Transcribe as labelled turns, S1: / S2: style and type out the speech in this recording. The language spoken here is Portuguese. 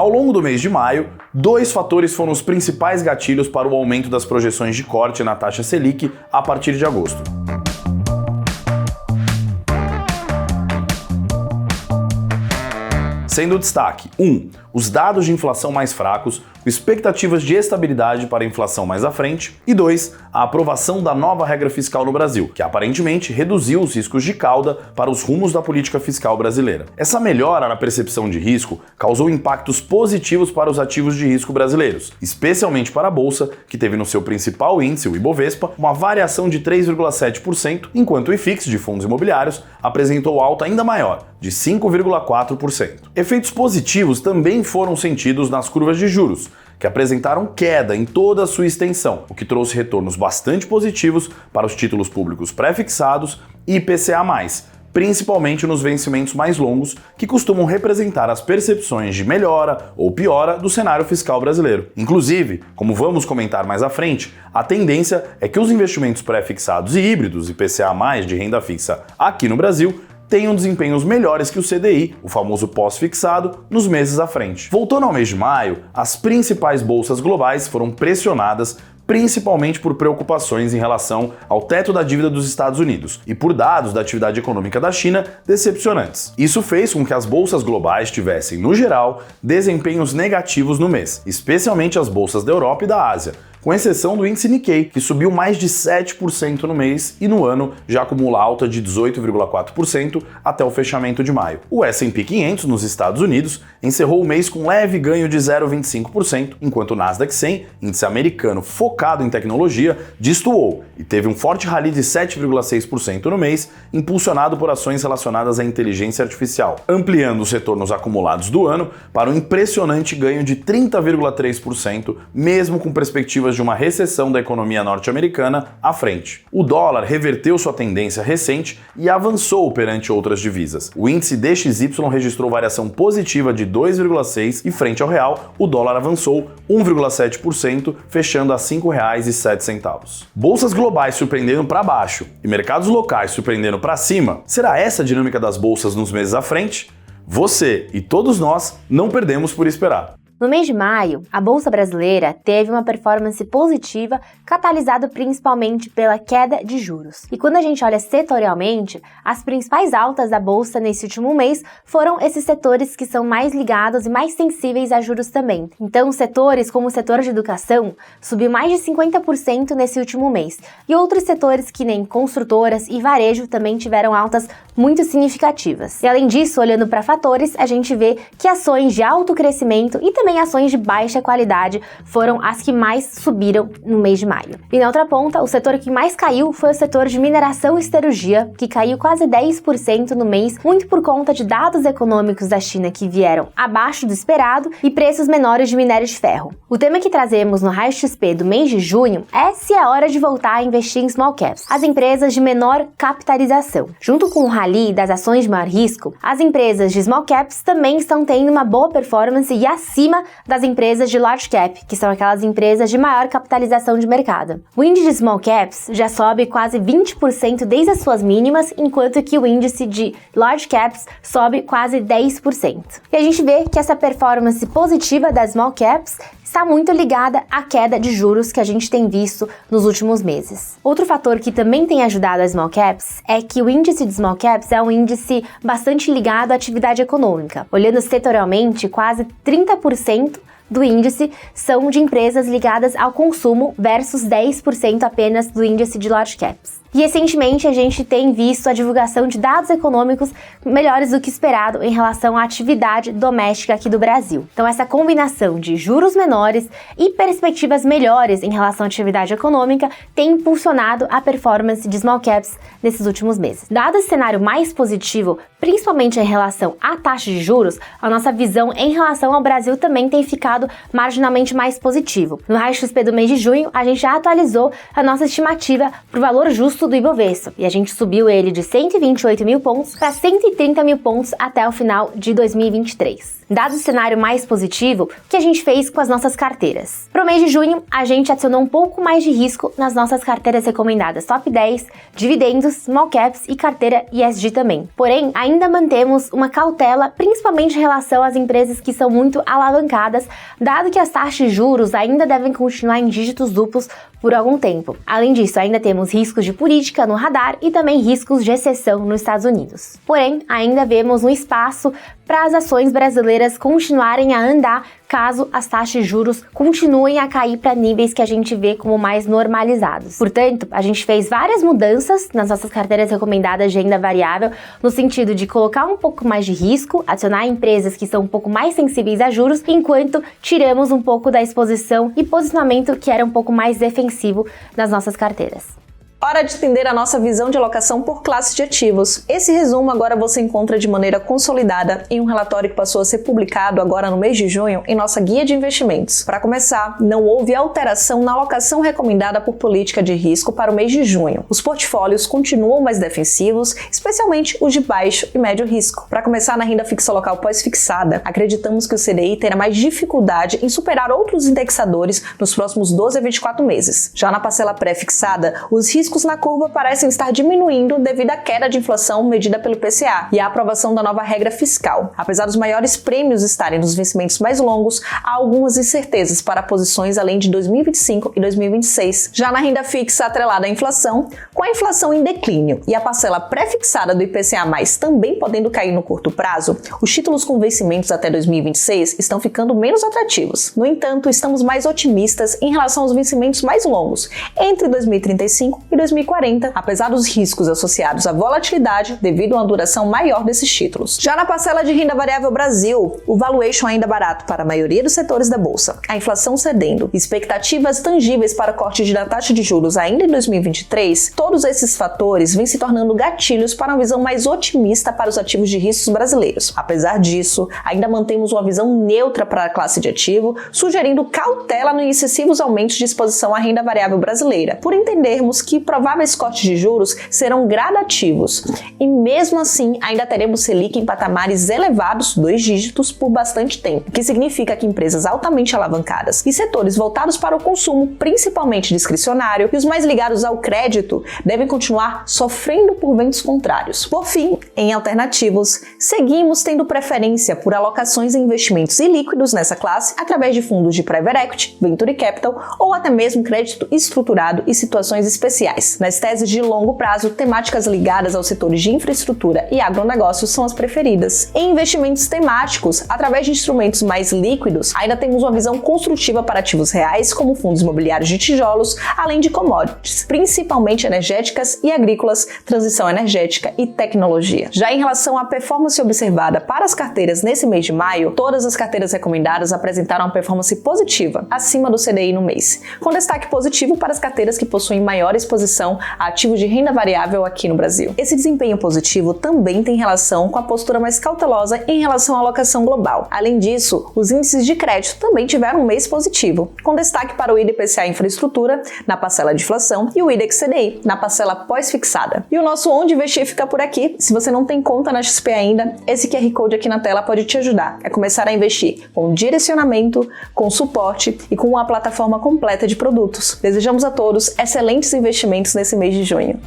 S1: Ao longo do mês de maio, dois fatores foram os principais gatilhos para o aumento das projeções de corte na taxa Selic a partir de agosto. Sendo o destaque: 1. Os dados de inflação mais fracos, com expectativas de estabilidade para a inflação mais à frente. E 2. A aprovação da nova regra fiscal no Brasil, que aparentemente reduziu os riscos de cauda para os rumos da política fiscal brasileira. Essa melhora na percepção de risco causou impactos positivos para os ativos de risco brasileiros, especialmente para a Bolsa, que teve no seu principal índice, o Ibovespa, uma variação de 3,7%, enquanto o IFIX de fundos imobiliários apresentou alta ainda maior, de 5,4%. Efeitos positivos também foram sentidos nas curvas de juros, que apresentaram queda em toda a sua extensão, o que trouxe retornos bastante positivos para os títulos públicos pré-fixados e IPCA+, principalmente nos vencimentos mais longos, que costumam representar as percepções de melhora ou piora do cenário fiscal brasileiro. Inclusive, como vamos comentar mais à frente, a tendência é que os investimentos pré-fixados e híbridos IPCA+, de renda fixa aqui no Brasil, tenham desempenhos melhores que o CDI, o famoso pós-fixado, nos meses à frente. Voltando ao mês de maio, as principais bolsas globais foram pressionadas principalmente por preocupações em relação ao teto da dívida dos Estados Unidos e por dados da atividade econômica da China decepcionantes. Isso fez com que as bolsas globais tivessem, no geral, desempenhos negativos no mês, especialmente as bolsas da Europa e da Ásia, com exceção do índice Nikkei, que subiu mais de 7% no mês e no ano já acumula alta de 18,4% até o fechamento de maio. O S&P 500 nos Estados Unidos encerrou o mês com leve ganho de 0,25%, enquanto o Nasdaq 100, índice americano focado em tecnologia, destoou e teve um forte rally de 7,6% no mês, impulsionado por ações relacionadas à inteligência artificial, ampliando os retornos acumulados do ano para um impressionante ganho de 30,3%, mesmo com perspectivas de uma recessão da economia norte-americana à frente. O dólar reverteu sua tendência recente e avançou perante outras divisas. O índice DXY registrou variação positiva de 2,6% e frente ao real, o dólar avançou 1,7%, fechando a R$ 5,07. Bolsas globais surpreendendo para baixo e mercados locais surpreendendo para cima. Será essa a dinâmica das bolsas nos meses à frente? Você e todos nós não perdemos por esperar.
S2: No mês de maio, a Bolsa Brasileira teve uma performance positiva, catalisada principalmente pela queda de juros. E quando a gente olha setorialmente, as principais altas da Bolsa nesse último mês foram esses setores que são mais ligados e mais sensíveis a juros também. Então, setores como o setor de educação subiu mais de 50% nesse último mês. E outros setores que nem construtoras e varejo também tiveram altas muito significativas. E além disso, olhando para fatores, a gente vê que ações de alto crescimento e também ações de baixa qualidade foram as que mais subiram no mês de maio. E na outra ponta, o setor que mais caiu foi o setor de mineração e siderurgia, que caiu quase 10% no mês, muito por conta de dados econômicos da China que vieram abaixo do esperado e preços menores de minério de ferro. O tema que trazemos no Raio XP do mês de junho é se é hora de voltar a investir em small caps, as empresas de menor capitalização. Junto com o rally das ações de maior risco, as empresas de small caps também estão tendo uma boa performance e acima das empresas de large cap, que são aquelas empresas de maior capitalização de mercado. O índice de small caps já sobe quase 20% desde as suas mínimas, enquanto que o índice de large caps sobe quase 10%. E a gente vê que essa performance positiva das small caps está muito ligada à queda de juros que a gente tem visto nos últimos meses. Outro fator que também tem ajudado as small caps é que o índice de small caps é um índice bastante ligado à atividade econômica. Olhando setorialmente, quase 30% do índice são de empresas ligadas ao consumo versus 10% apenas do índice de large caps. E recentemente a gente tem visto a divulgação de dados econômicos melhores do que esperado em relação à atividade doméstica aqui do Brasil. Então essa combinação de juros menores e perspectivas melhores em relação à atividade econômica tem impulsionado a performance de small caps nesses últimos meses. Dado esse cenário mais positivo, principalmente em relação à taxa de juros, a nossa visão em relação ao Brasil também tem ficado lado marginalmente mais positivo. No raio XP do mês de junho, a gente já atualizou a nossa estimativa para o valor justo do Ibovespa e a gente subiu ele de 128 mil pontos para 130 mil pontos até o final de 2023. Dado o cenário mais positivo, o que a gente fez com as nossas carteiras? Para o mês de junho, a gente adicionou um pouco mais de risco nas nossas carteiras recomendadas Top 10, dividendos, small caps e carteira ESG também. Porém, ainda mantemos uma cautela, principalmente em relação às empresas que são muito alavancadas, dado que as taxas de juros ainda devem continuar em dígitos duplos por algum tempo. Além disso, ainda temos riscos de política no radar e também riscos de recessão nos Estados Unidos. Porém, ainda vemos um espaço para as ações brasileiras continuarem a andar caso as taxas de juros continuem a cair para níveis que a gente vê como mais normalizados. Portanto, a gente fez várias mudanças nas nossas carteiras recomendadas de renda variável, no sentido de colocar um pouco mais de risco, adicionar empresas que são um pouco mais sensíveis a juros, enquanto tiramos um pouco da exposição e posicionamento que era um pouco mais defensivo nas nossas carteiras.
S3: Hora de entender a nossa visão de alocação por classe de ativos. Esse resumo agora você encontra de maneira consolidada em um relatório que passou a ser publicado agora no mês de junho em nossa guia de investimentos. Para começar, não houve alteração na alocação recomendada por política de risco para o mês de junho. Os portfólios continuam mais defensivos, especialmente os de baixo e médio risco. Para começar, na renda fixa local pós-fixada, acreditamos que o CDI terá mais dificuldade em superar outros indexadores nos próximos 12 a 24 meses. Já na parcela pré-fixada, os riscos na curva parecem estar diminuindo devido à queda de inflação medida pelo IPCA e à aprovação da nova regra fiscal. Apesar dos maiores prêmios estarem nos vencimentos mais longos, há algumas incertezas para posições além de 2025 e 2026. Já na renda fixa atrelada à inflação, com a inflação em declínio e a parcela pré-fixada do IPCA+, também podendo cair no curto prazo, os títulos com vencimentos até 2026 estão ficando menos atrativos. No entanto, estamos mais otimistas em relação aos vencimentos mais longos, entre 2035 e 2040, apesar dos riscos associados à volatilidade devido a uma duração maior desses títulos. Já na parcela de renda variável Brasil, o valuation ainda barato para a maioria dos setores da bolsa, a inflação cedendo, expectativas tangíveis para corte da taxa de juros ainda em 2023, todos esses fatores vêm se tornando gatilhos para uma visão mais otimista para os ativos de riscos brasileiros. Apesar disso, ainda mantemos uma visão neutra para a classe de ativo, sugerindo cautela nos excessivos aumentos de exposição à renda variável brasileira, por entendermos que prováveis cortes de juros serão gradativos e mesmo assim ainda teremos Selic em patamares elevados, 2 dígitos, por bastante tempo, o que significa que empresas altamente alavancadas e setores voltados para o consumo, principalmente discricionário, e os mais ligados ao crédito devem continuar sofrendo por ventos contrários. Por fim, em alternativos, seguimos tendo preferência por alocações em investimentos ilíquidos nessa classe através de fundos de private equity, venture capital ou até mesmo crédito estruturado e situações especiais. Nas teses de longo prazo, temáticas ligadas aos setores de infraestrutura e agronegócios são as preferidas. Em investimentos temáticos, através de instrumentos mais líquidos, ainda temos uma visão construtiva para ativos reais, como fundos imobiliários de tijolos, além de commodities, principalmente energéticas e agrícolas, transição energética e tecnologia. Já em relação à performance observada para as carteiras nesse mês de maio, todas as carteiras recomendadas apresentaram uma performance positiva, acima do CDI no mês, com destaque positivo para as carteiras que possuem maior exposição a ativos de renda variável aqui no Brasil. Esse desempenho positivo também tem relação com a postura mais cautelosa em relação à alocação global. Além disso, os índices de crédito também tiveram um mês positivo, com destaque para o IDPCA Infraestrutura na parcela de inflação e o IDEX CDI na parcela pós-fixada. E o nosso Onde Investir fica por aqui. Se você não tem conta na XP ainda, esse QR Code aqui na tela pode te ajudar a começar a investir com direcionamento, com suporte e com uma plataforma completa de produtos. Desejamos a todos excelentes investimentos nesse mês de junho.